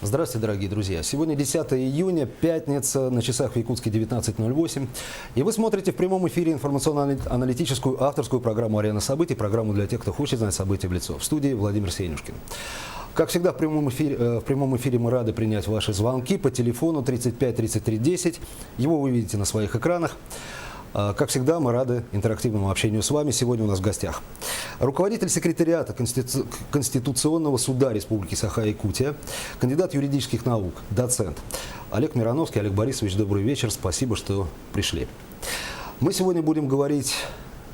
Здравствуйте, дорогие друзья. Сегодня 10 июня, пятница, на часах в Якутске 19:08. И вы смотрите в прямом эфире информационно-аналитическую авторскую программу «Арена событий», программу для тех, кто хочет знать события в лицо. В студии Владимир Сенюшкин. Как всегда, в прямом эфире мы рады принять ваши звонки по телефону 35 33 10. Его вы видите на своих экранах. Как всегда, мы рады интерактивному общению с вами. Сегодня у нас в гостях руководитель секретариата Конституционного суда Республики Саха-Якутия, кандидат юридических наук, доцент Олег Мироновский. Олег Борисович, добрый вечер. Спасибо, что пришли. Мы сегодня будем говорить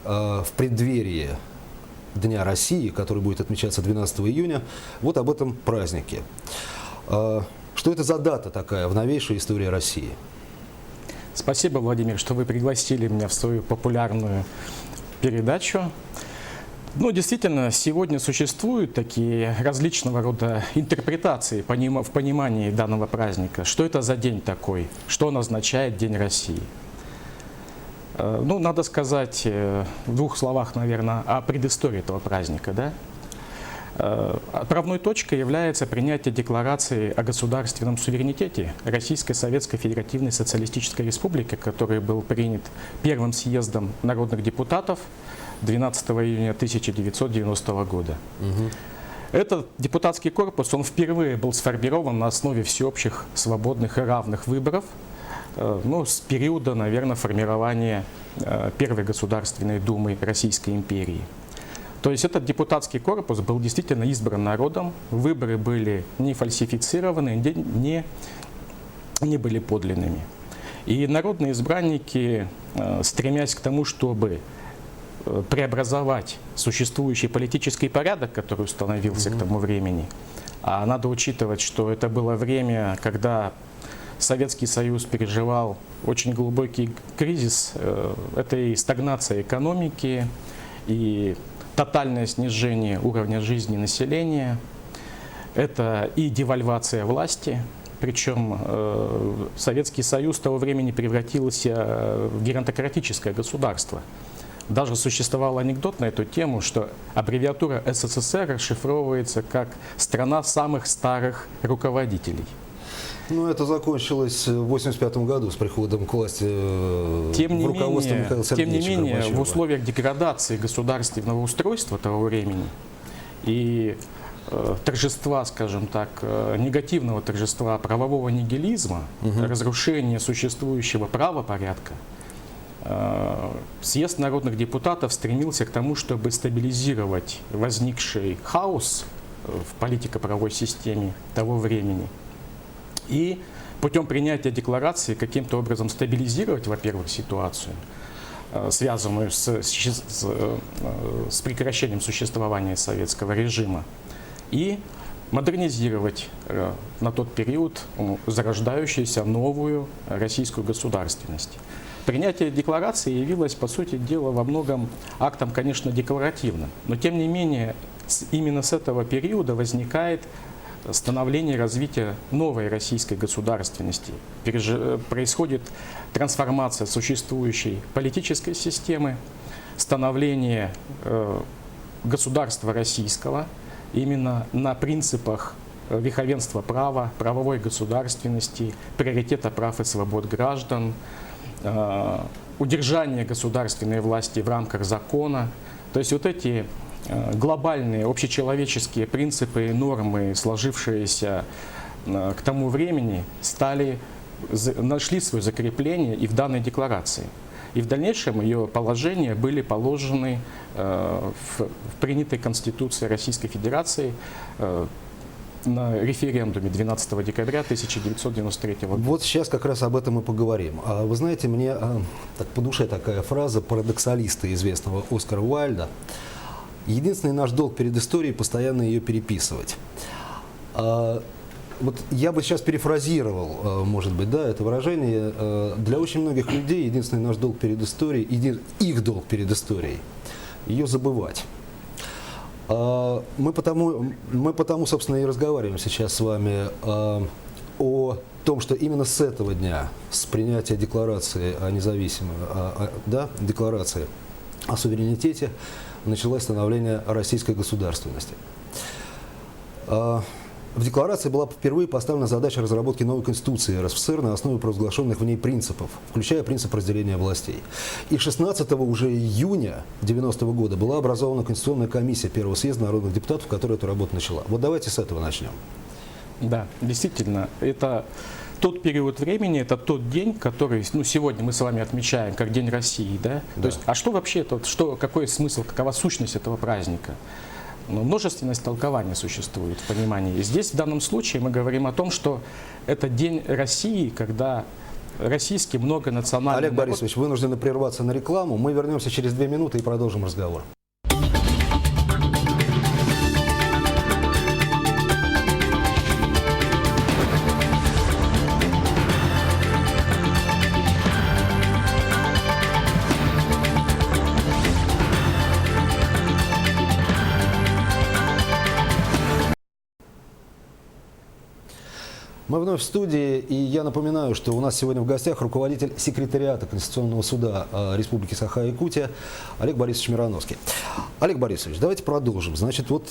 в преддверии Дня России, который будет отмечаться 12 июня, вот об этом празднике. Что это за дата такая в новейшей истории России? Спасибо, Владимир, что вы пригласили меня в свою популярную передачу. Ну, действительно, сегодня существуют такие различного рода интерпретации в понимании данного праздника. Что это за день такой? Что он означает День России? Ну, надо сказать в двух словах, наверное, о предыстории этого праздника, да? Отправной точкой является принятие декларации о государственном суверенитете Российской Советской Федеративной Социалистической Республики, который был принят Первым съездом народных депутатов 12 июня 1990 года. Этот депутатский корпус, он впервые был сформирован на основе всеобщих, свободных и равных выборов, ну, с периода, наверное, формирования Первой Государственной Думы Российской империи. То есть этот депутатский корпус был действительно избран народом, выборы были не фальсифицированы, не были подлинными. И народные избранники, стремясь к тому, чтобы преобразовать существующий политический порядок, который установился к тому времени, а надо учитывать, что это было время, когда Советский Союз переживал очень глубокий кризис, это и стагнация экономики, и тотальное снижение уровня жизни населения, это и девальвация власти, причем Советский Союз того времени превратился в геронтократическое государство. Даже существовал анекдот на эту тему, что аббревиатура СССР расшифровывается как «страна самых старых руководителей». Ну, это закончилось в 1985 году с приходом к власти руководства Михаила Сергеевича Тем не менее, Горбачева. в условиях деградации государственного устройства того времени и торжества, скажем так, негативного торжества правового нигилизма, разрушения существующего правопорядка, съезд народных депутатов стремился к тому, чтобы стабилизировать возникший хаос в политико-правовой системе того времени и путем принятия декларации каким-то образом стабилизировать, во-первых, ситуацию, связанную с прекращением существования советского режима, и модернизировать на тот период зарождающуюся новую российскую государственность. Принятие декларации явилось, по сути дела, во многом актом, конечно, декларативным, но тем не менее именно с этого периода возникает становление и развитие новой российской государственности. Происходит трансформация существующей политической системы, становление государства российского именно на принципах верховенства права, правовой государственности, приоритета прав и свобод граждан, удержания государственной власти в рамках закона. То есть вот эти глобальные общечеловеческие принципы и нормы, сложившиеся к тому времени, нашли свое закрепление и в данной декларации. И в дальнейшем ее положения были положены в принятой Конституции Российской Федерации на референдуме 12 декабря 1993 года. Вот сейчас как раз об этом и поговорим. Вы знаете, мне так по душе такая фраза парадоксалиста известного Оскара Уайльда: «Единственный наш долг перед историей – постоянно ее переписывать». Вот я бы сейчас перефразировал, может быть, да, это выражение. Для очень многих людей единственный наш долг перед историей, их долг перед историей – ее забывать. Мы потому, собственно, и разговариваем сейчас с вами о том, что именно с этого дня, с принятия декларации о независимой, декларации о суверенитете, началось становление российской государственности. В декларации была впервые поставлена задача разработки новой конституции РСФСР на основе провозглашенных в ней принципов, включая принцип разделения властей. И 16 уже июня 90 года была образована Конституционная комиссия Первого съезда народных депутатов, которая эту работу начала. Вот давайте с этого начнем. Да, действительно, это тот период времени, это тот день, который, ну, сегодня мы с вами отмечаем как День России, да? Да. То есть, а что вообще, какой смысл, какова сущность этого праздника? Ну, множественность толкований существует в понимании. И здесь в данном случае мы говорим о том, что это День России, когда российский многонациональный Олег народ... Борисович, вынуждены прерваться на рекламу. Мы вернемся через 2 минуты и продолжим разговор. Мы вновь в студии, и я напоминаю, что у нас сегодня в гостях руководитель секретариата Конституционного суда Республики Саха-Якутия Олег Борисович Мироновский. Олег Борисович, давайте продолжим. Значит, вот